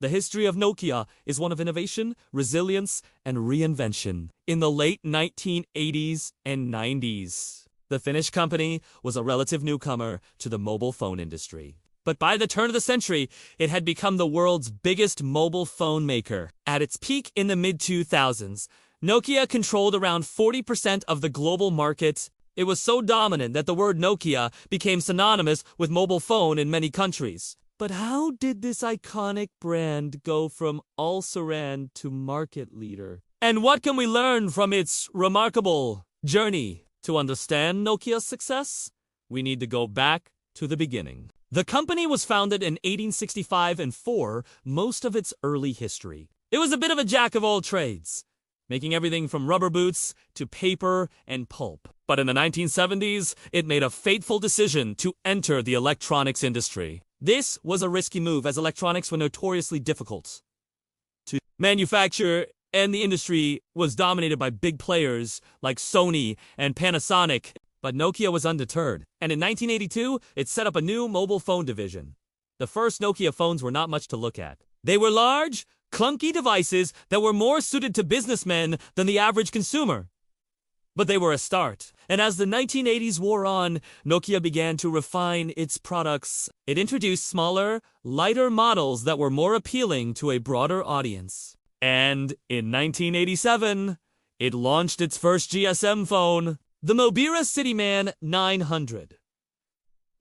The history of Nokia is one of innovation, resilience, and reinvention. In the late 1980s and 90s, the Finnish company was a relative newcomer to the mobile phone industry. But by the turn of the century, it had become the world's biggest mobile phone maker. At its peak in the mid-2000s, Nokia controlled around 40% of the global market. It was so dominant that the word Nokia became synonymous with mobile phone in many countries. But how did this iconic brand go from also-ran to market leader? And what can we learn from its remarkable journey? To understand Nokia's success, we need to go back to the beginning. The company was founded in 1865 and for most of its early history, it was a bit of a jack of all trades, making everything from rubber boots to paper and pulp. But in the 1970s, it made a fateful decision to enter the electronics industry. This was a risky move, as electronics were notoriously difficult to manufacture, and the industry was dominated by big players like Sony and Panasonic. But Nokia was undeterred, and in 1982, it set up a new mobile phone division. The first Nokia phones were not much to look at. They were large, clunky devices that were more suited to businessmen than the average consumer. But they were a start, and as the 1980s wore on, Nokia began to refine its products. It introduced smaller, lighter models that were more appealing to a broader audience. And in 1987, it launched its first GSM phone, the Mobira Cityman 900.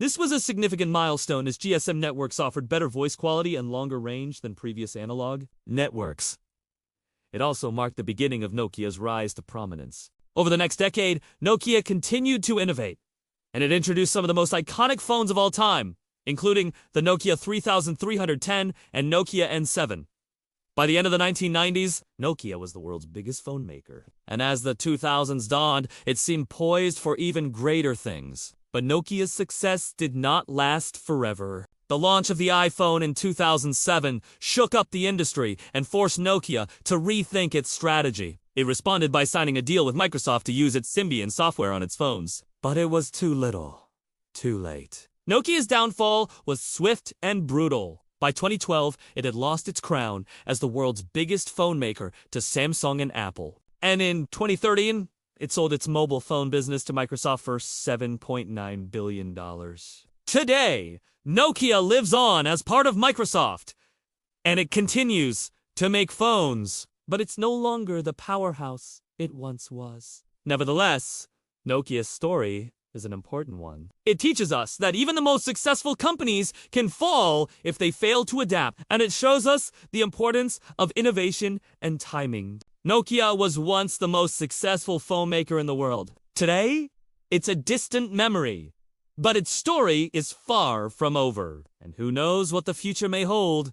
This was a significant milestone, as GSM networks offered better voice quality and longer range than previous analog networks. It also marked the beginning of Nokia's rise to prominence. Over the next decade, Nokia continued to innovate, and it introduced some of the most iconic phones of all time, including the Nokia 3310 and Nokia N7. By the end of the 1990s, Nokia was the world's biggest phone maker. And as the 2000s dawned, it seemed poised for even greater things. But Nokia's success did not last forever. The launch of the iPhone in 2007 shook up the industry and forced Nokia to rethink its strategy. It responded by signing a deal with Microsoft to use its Symbian software on its phones. But it was too little, too late. Nokia's downfall was swift and brutal. By 2012, it had lost its crown as the world's biggest phone maker to Samsung and Apple. And in 2013, it sold its mobile phone business to Microsoft for $7.9 billion. Today, Nokia lives on as part of Microsoft, and it continues to make phones. But it's no longer the powerhouse it once was. Nevertheless, Nokia's story is an important one. It teaches us that even the most successful companies can fall if they fail to adapt, and it shows us the importance of innovation and timing. Nokia was once the most successful phone maker in the world. Today, it's a distant memory, but its story is far from over, and who knows what the future may hold.